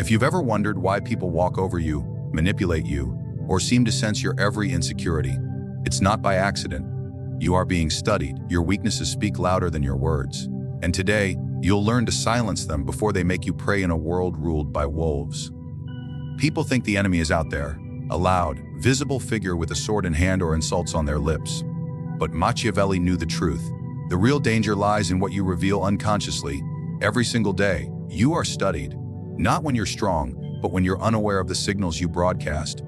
If you've ever wondered why people walk over you, manipulate you, or seem to sense your every insecurity, it's not by accident. You are being studied. Your weaknesses speak louder than your words. And today, you'll learn to silence them before they make you prey in a world ruled by wolves. People think the enemy is out there, a loud, visible figure with a sword in hand or insults on their lips. But Machiavelli knew the truth. The real danger lies in what you reveal unconsciously. Every single day, you are studied. Not when you're strong, but when you're unaware of the signals you broadcast.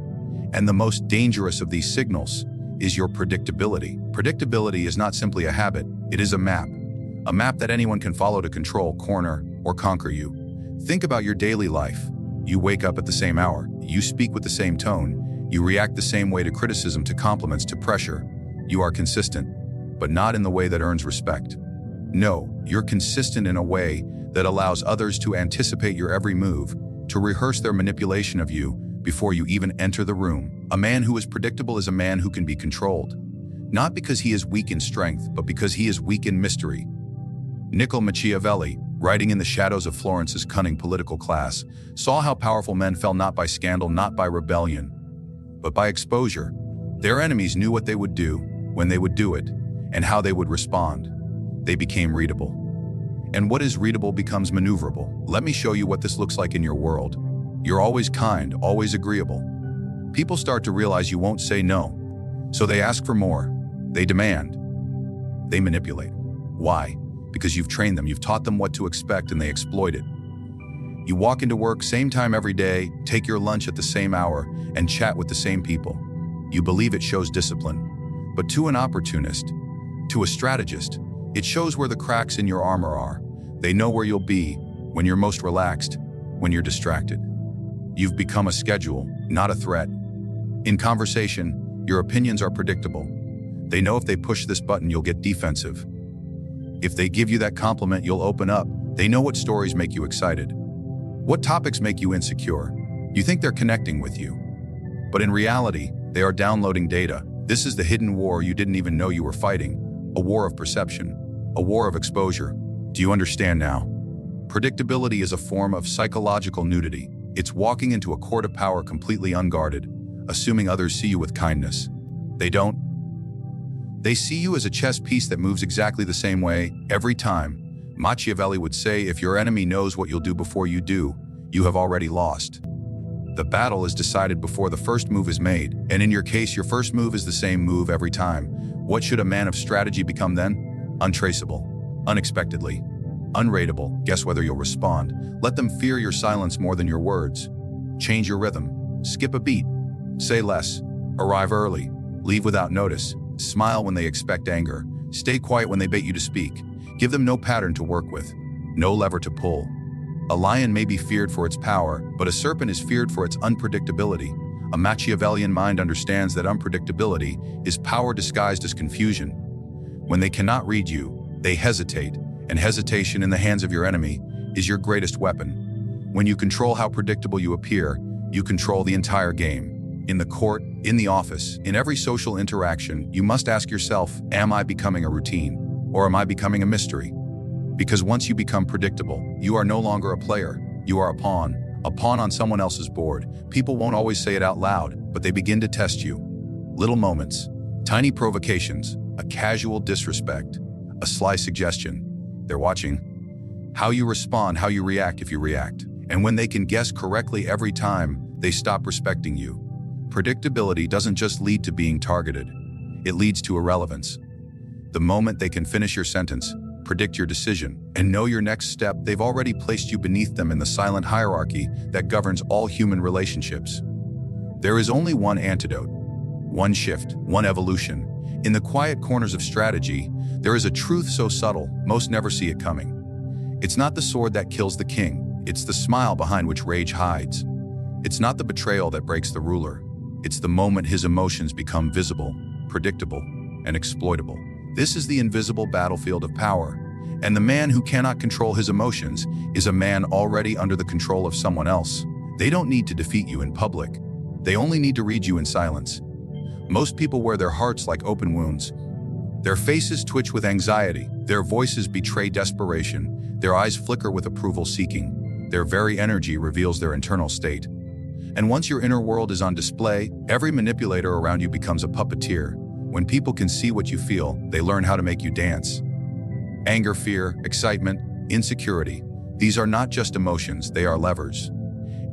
And the most dangerous of these signals is your predictability. Predictability is not simply a habit, it is a map. A map that anyone can follow to control, corner, or conquer you. Think about your daily life. You wake up at the same hour, you speak with the same tone, you react the same way to criticism, to compliments, to pressure. You are consistent, but not in the way that earns respect. No, you're consistent in a way that allows others to anticipate your every move, to rehearse their manipulation of you before you even enter the room. A man who is predictable is a man who can be controlled, not because he is weak in strength, but because he is weak in mystery. Machiavelli, writing in the shadows of Florence's cunning political class, saw how powerful men fell not by scandal, not by rebellion, but by exposure. Their enemies knew what they would do, when they would do it, and how they would respond. They became readable. And what is readable becomes maneuverable. Let me show you what this looks like in your world. You're always kind, always agreeable. People start to realize you won't say no, so they ask for more. They demand. They manipulate. Why? Because you've trained them, you've taught them what to expect, and they exploit it. You walk into work same time every day, take your lunch at the same hour, and chat with the same people. You believe it shows discipline. But to an opportunist, to a strategist, it shows where the cracks in your armor are. They know where you'll be when you're most relaxed, when you're distracted. You've become a schedule, not a threat. In conversation, your opinions are predictable. They know if they push this button, you'll get defensive. If they give you that compliment, you'll open up. They know what stories make you excited. What topics make you insecure. You think they're connecting with you. But in reality, they are downloading data. This is the hidden war you didn't even know you were fighting. A war of perception. A war of exposure. Do you understand now? Predictability is a form of psychological nudity. It's walking into a court of power completely unguarded, assuming others see you with kindness. They don't. They see you as a chess piece that moves exactly the same way every time. Machiavelli would say, if your enemy knows what you'll do before you do, you have already lost. The battle is decided before the first move is made, and in your case, your first move is the same move every time. What should a man of strategy become then? Untraceable, unexpectedly, unrateable. Guess whether you'll respond. Let them fear your silence more than your words. Change your rhythm. Skip a beat. Say less. Arrive early. Leave without notice. Smile when they expect anger. Stay quiet when they bait you to speak. Give them no pattern to work with, no lever to pull. A lion may be feared for its power, but a serpent is feared for its unpredictability. A Machiavellian mind understands that unpredictability is power disguised as confusion. When they cannot read you, they hesitate, and hesitation in the hands of your enemy is your greatest weapon. When you control how predictable you appear, you control the entire game. In the court, in the office, in every social interaction, you must ask yourself, am I becoming a routine, or am I becoming a mystery? Because once you become predictable, you are no longer a player. You are a pawn on someone else's board. People won't always say it out loud, but they begin to test you. Little moments, tiny provocations, a casual disrespect, a sly suggestion. They're watching how you respond, how you react if you react. And when they can guess correctly every time, they stop respecting you. Predictability doesn't just lead to being targeted. It leads to irrelevance. The moment they can finish your sentence, predict your decision, and know your next step, they've already placed you beneath them in the silent hierarchy that governs all human relationships. There is only one antidote, one shift, one evolution. In the quiet corners of strategy, there is a truth so subtle, most never see it coming. It's not the sword that kills the king, it's the smile behind which rage hides. It's not the betrayal that breaks the ruler, it's the moment his emotions become visible, predictable, and exploitable. This is the invisible battlefield of power, and the man who cannot control his emotions is a man already under the control of someone else. They don't need to defeat you in public. They only need to read you in silence. Most people wear their hearts like open wounds. Their faces twitch with anxiety, their voices betray desperation, their eyes flicker with approval seeking. Their very energy reveals their internal state. And once your inner world is on display, every manipulator around you becomes a puppeteer. When people can see what you feel, they learn how to make you dance. Anger, fear, excitement, insecurity. These are not just emotions, they are levers.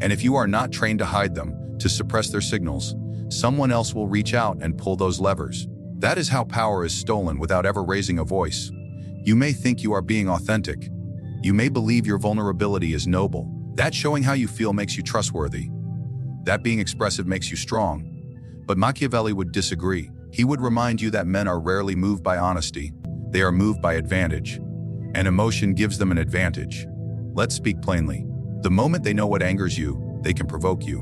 And if you are not trained to hide them, to suppress their signals, someone else will reach out and pull those levers. That is how power is stolen without ever raising a voice. You may think you are being authentic. You may believe your vulnerability is noble. That showing how you feel makes you trustworthy. That being expressive makes you strong. But Machiavelli would disagree. He would remind you that men are rarely moved by honesty. They are moved by advantage. And emotion gives them an advantage. Let's speak plainly. The moment they know what angers you, they can provoke you.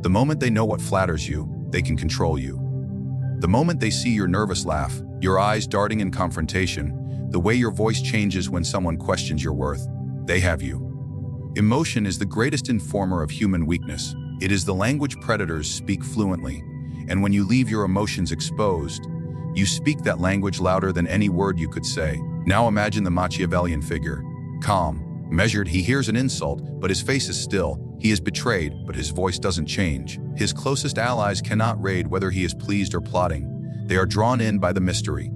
The moment they know what flatters you, they can control you. The moment they see your nervous laugh, your eyes darting in confrontation, the way your voice changes when someone questions your worth, they have you. Emotion is the greatest informer of human weakness. It is the language predators speak fluently. And when you leave your emotions exposed, you speak that language louder than any word you could say. Now imagine the Machiavellian figure. Calm, measured, he hears an insult, but his face is still. He is betrayed, but his voice doesn't change. His closest allies cannot raid whether he is pleased or plotting. They are drawn in by the mystery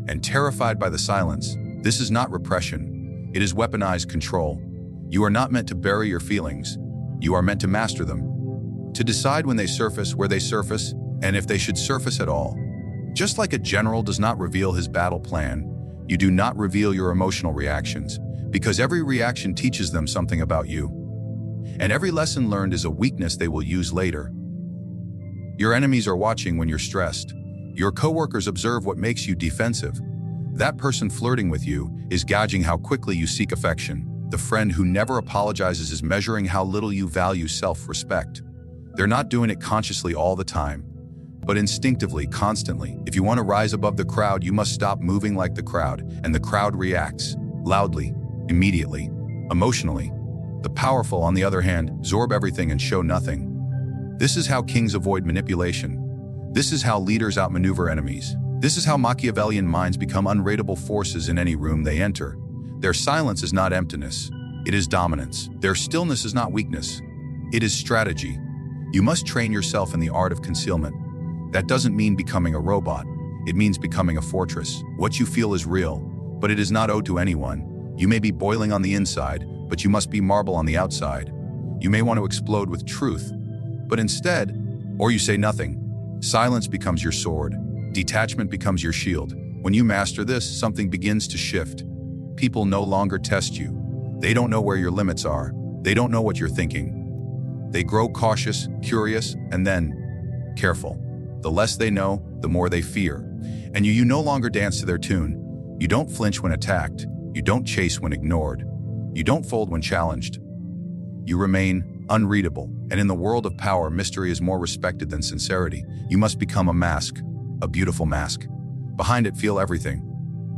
and terrified by the silence. This is not repression. It is weaponized control. You are not meant to bury your feelings. You are meant to master them. To decide when they surface, where they surface, and if they should surface at all. Just like a general does not reveal his battle plan, you do not reveal your emotional reactions, because every reaction teaches them something about you. And every lesson learned is a weakness they will use later. Your enemies are watching when you're stressed. Your coworkers observe what makes you defensive. That person flirting with you is gauging how quickly you seek affection. The friend who never apologizes is measuring how little you value self-respect. They're not doing it consciously all the time, but instinctively, constantly. If you want to rise above the crowd, you must stop moving like the crowd, and the crowd reacts, loudly, immediately, emotionally. The powerful, on the other hand, absorb everything and show nothing. This is how kings avoid manipulation. This is how leaders outmaneuver enemies. This is how Machiavellian minds become unrateable forces in any room they enter. Their silence is not emptiness. It is dominance. Their stillness is not weakness. It is strategy. You must train yourself in the art of concealment. That doesn't mean becoming a robot. It means becoming a fortress. What you feel is real, but it is not owed to anyone. You may be boiling on the inside, but you must be marble on the outside. You may want to explode with truth, but instead, or you say nothing. Silence becomes your sword. Detachment becomes your shield. When you master this, something begins to shift. People no longer test you. They don't know where your limits are. They don't know what you're thinking. They grow cautious, curious, and then careful. The less they know, the more they fear. And you no longer dance to their tune. You don't flinch when attacked. You don't chase when ignored. You don't fold when challenged. You remain unreadable. And in the world of power, mystery is more respected than sincerity. You must become a mask, a beautiful mask. Behind it, feel everything.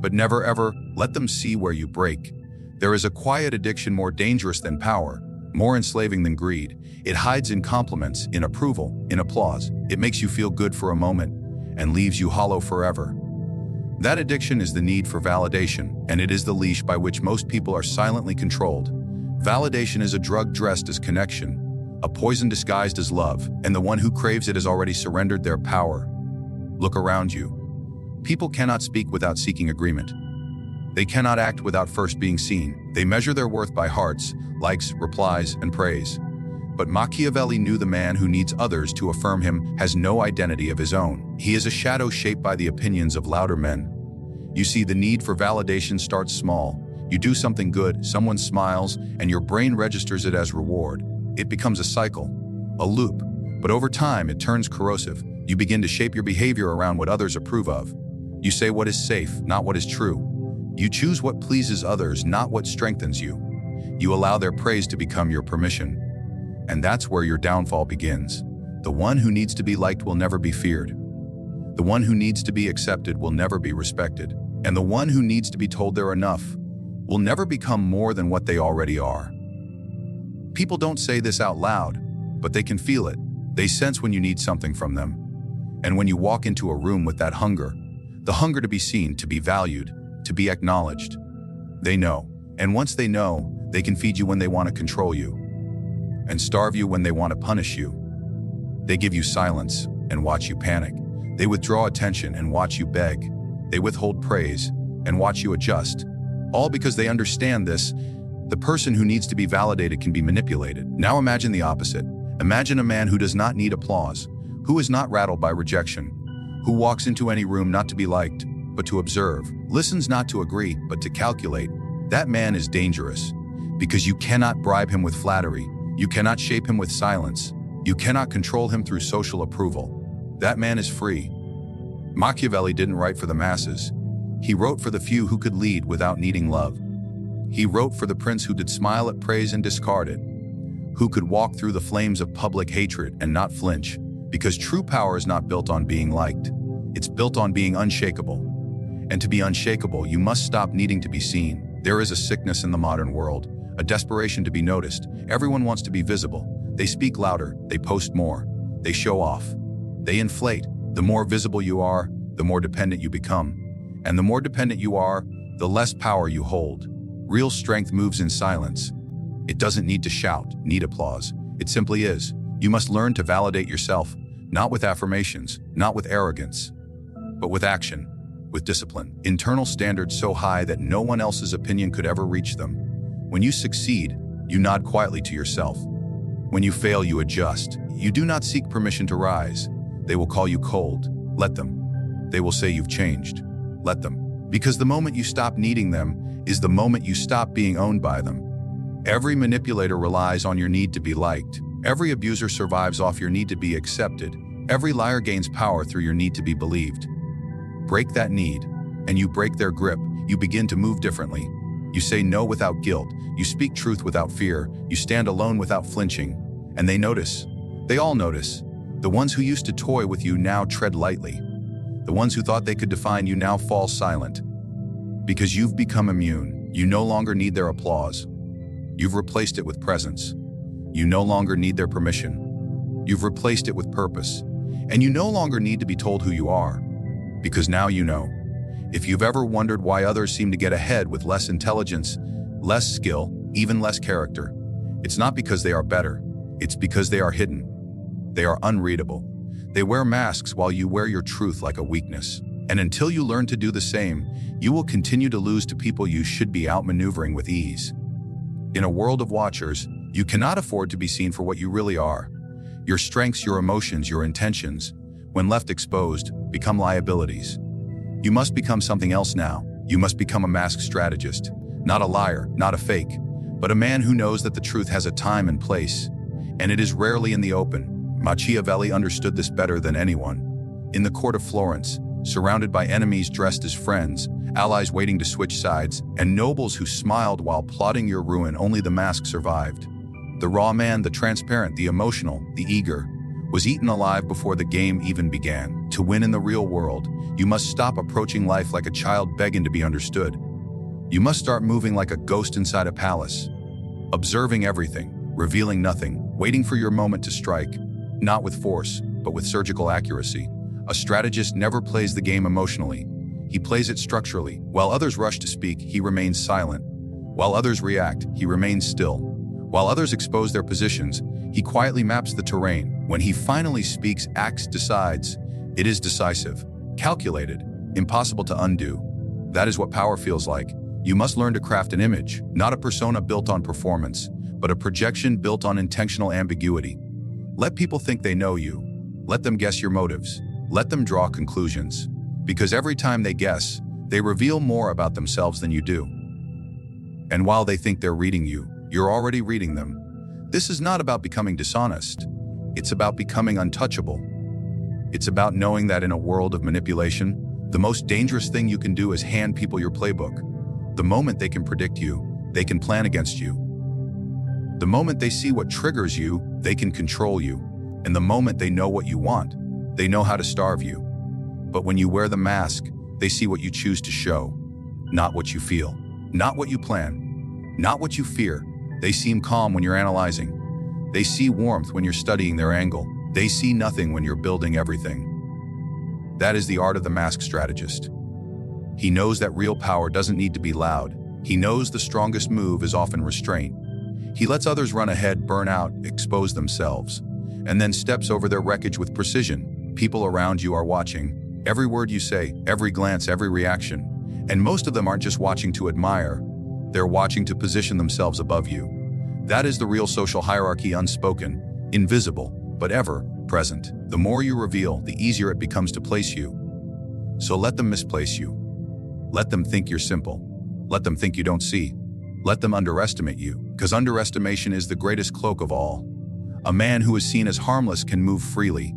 But never ever let them see where you break. There is a quiet addiction more dangerous than power, more enslaving than greed. It hides in compliments, in approval, in applause. It makes you feel good for a moment and leaves you hollow forever. That addiction is the need for validation, and it is the leash by which most people are silently controlled. Validation is a drug dressed as connection, a poison disguised as love, and the one who craves it has already surrendered their power. Look around you. People cannot speak without seeking agreement. They cannot act without first being seen. They measure their worth by hearts, likes, replies, and praise. But Machiavelli knew the man who needs others to affirm him has no identity of his own. He is a shadow shaped by the opinions of louder men. You see, the need for validation starts small. You do something good, someone smiles, and your brain registers it as reward. It becomes a cycle, a loop. But over time, it turns corrosive. You begin to shape your behavior around what others approve of. You say what is safe, not what is true. You choose what pleases others, not what strengthens you. You allow their praise to become your permission. And that's where your downfall begins. The one who needs to be liked will never be feared. The one who needs to be accepted will never be respected. And the one who needs to be told they're enough will never become more than what they already are. People don't say this out loud, but they can feel it. They sense when you need something from them. And when you walk into a room with that hunger, the hunger to be seen, to be valued, to be acknowledged, they know. And once they know, They can feed you when they want to control you, and starve you when they want to punish you. They give you silence and watch you panic. They withdraw attention and watch you beg. They withhold praise and watch you adjust. All because they understand this: the person who needs to be validated can be manipulated. Now imagine the opposite. Imagine a man who does not need applause, who is not rattled by rejection, who walks into any room not to be liked, but to observe, listens not to agree, but to calculate. That man is dangerous, because you cannot bribe him with flattery, you cannot shape him with silence, you cannot control him through social approval. That man is free. Machiavelli didn't write for the masses. He wrote for the few who could lead without needing love. He wrote for the prince who did smile at praise and discard it, who could walk through the flames of public hatred and not flinch, because true power is not built on being liked. It's built on being unshakable. And to be unshakable, you must stop needing to be seen. There is a sickness in the modern world, a desperation to be noticed. Everyone wants to be visible. They speak louder, they post more, they show off, they inflate. The more visible you are, the more dependent you become. And the more dependent you are, the less power you hold. Real strength moves in silence. It doesn't need to shout, need applause. It simply is. You must learn to validate yourself, not with affirmations, not with arrogance, but with action, with discipline. Internal standards so high that no one else's opinion could ever reach them. When you succeed, you nod quietly to yourself. When you fail, you adjust. You do not seek permission to rise. They will call you cold. Let them. They will say you've changed. Let them. Because the moment you stop needing them is the moment you stop being owned by them. Every manipulator relies on your need to be liked. Every abuser survives off your need to be accepted. Every liar gains power through your need to be believed. Break that need, and you break their grip. You begin to move differently. You say no without guilt. You speak truth without fear. You stand alone without flinching. And they notice. They all notice. The ones who used to toy with you now tread lightly. The ones who thought they could define you now fall silent. Because you've become immune. You no longer need their applause. You've replaced it with presence. You no longer need their permission. You've replaced it with purpose. And you no longer need to be told who you are. Because now you know. If you've ever wondered why others seem to get ahead with less intelligence, less skill, even less character, it's not because they are better. It's because they are hidden. They are unreadable. They wear masks while you wear your truth like a weakness. And until you learn to do the same, you will continue to lose to people you should be outmaneuvering with ease. In a world of watchers, you cannot afford to be seen for what you really are. Your strengths, your emotions, your intentions, when left exposed, become liabilities. You must become something else now. You must become a masked strategist. Not a liar, not a fake, but a man who knows that the truth has a time and place, and it is rarely in the open. Machiavelli understood this better than anyone. In the court of Florence, surrounded by enemies dressed as friends, allies waiting to switch sides, and nobles who smiled while plotting your ruin, only the mask survived. The raw man, the transparent, the emotional, the eager, was eaten alive before the game even began. To win in the real world, you must stop approaching life like a child begging to be understood. You must start moving like a ghost inside a palace, observing everything, revealing nothing, waiting for your moment to strike, not with force, but with surgical accuracy. A strategist never plays the game emotionally. He plays it structurally. While others rush to speak, he remains silent. While others react, he remains still. While others expose their positions, he quietly maps the terrain. When he finally speaks, acts, decides, it is decisive, calculated, impossible to undo. That is what power feels like. You must learn to craft an image, not a persona built on performance, but a projection built on intentional ambiguity. Let people think they know you. Let them guess your motives. Let them draw conclusions. Because every time they guess, they reveal more about themselves than you do. And while they think they're reading you, you're already reading them. This is not about becoming dishonest. It's about becoming untouchable. It's about knowing that in a world of manipulation, the most dangerous thing you can do is hand people your playbook. The moment they can predict you, they can plan against you. The moment they see what triggers you, they can control you. And the moment they know what you want, they know how to starve you. But when you wear the mask, they see what you choose to show, not what you feel, not what you plan, not what you fear. They seem calm when you're analyzing. They see warmth when you're studying their angle. They see nothing when you're building everything. That is the art of the masked strategist. He knows that real power doesn't need to be loud. He knows the strongest move is often restraint. He lets others run ahead, burn out, expose themselves, and then steps over their wreckage with precision. People around you are watching. Every word you say, every glance, every reaction. And most of them aren't just watching to admire. They're watching to position themselves above you. That is the real social hierarchy, unspoken, invisible, but ever present. The more you reveal, the easier it becomes to place you. So let them misplace you. Let them think you're simple. Let them think you don't see. Let them underestimate you, because underestimation is the greatest cloak of all. A man who is seen as harmless can move freely,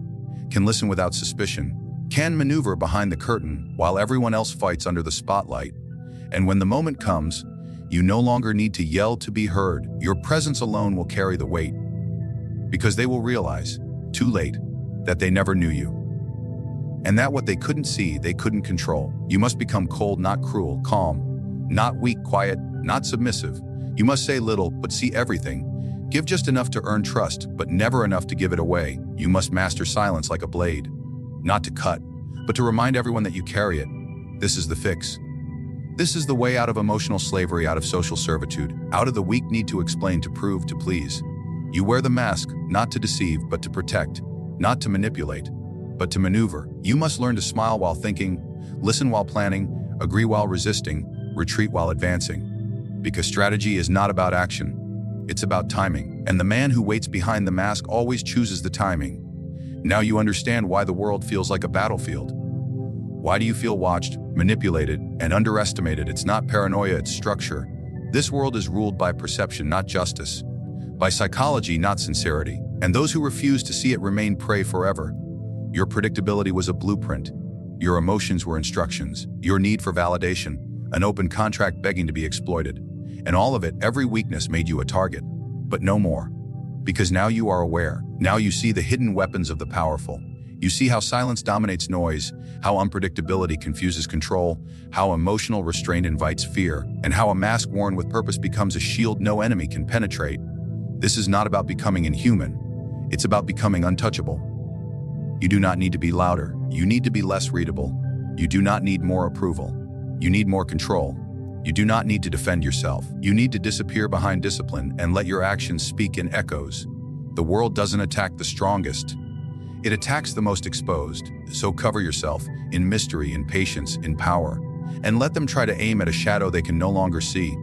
can listen without suspicion, can maneuver behind the curtain while everyone else fights under the spotlight. And when the moment comes, you no longer need to yell to be heard. Your presence alone will carry the weight. Because they will realize, too late, that they never knew you. And that what they couldn't see, they couldn't control. You must become cold, not cruel, calm, not weak, quiet, not submissive. You must say little, but see everything. Give just enough to earn trust, but never enough to give it away. You must master silence like a blade. Not to cut, but to remind everyone that you carry it. This is the fix. This is the way out of emotional slavery, out of social servitude, out of the weak need to explain, to prove, to please. You wear the mask, not to deceive, but to protect, not to manipulate, but to maneuver. You must learn to smile while thinking, listen while planning, agree while resisting, retreat while advancing. Because strategy is not about action, it's about timing. And the man who waits behind the mask always chooses the timing. Now you understand why the world feels like a battlefield. Why do you feel watched, manipulated, and underestimated? It's not paranoia, it's structure. This world is ruled by perception, not justice. By psychology, not sincerity. And those who refuse to see it remain prey forever. Your predictability was a blueprint. Your emotions were instructions. Your need for validation, an open contract begging to be exploited. And all of it, every weakness made you a target. But no more. Because now you are aware. Now you see the hidden weapons of the powerful. You see how silence dominates noise, how unpredictability confuses control, how emotional restraint invites fear, and how a mask worn with purpose becomes a shield no enemy can penetrate. This is not about becoming inhuman. It's about becoming untouchable. You do not need to be louder. You need to be less readable. You do not need more approval. You need more control. You do not need to defend yourself. You need to disappear behind discipline and let your actions speak in echoes. The world doesn't attack the strongest. It attacks the most exposed. So cover yourself in mystery, in patience, in power, and let them try to aim at a shadow they can no longer see.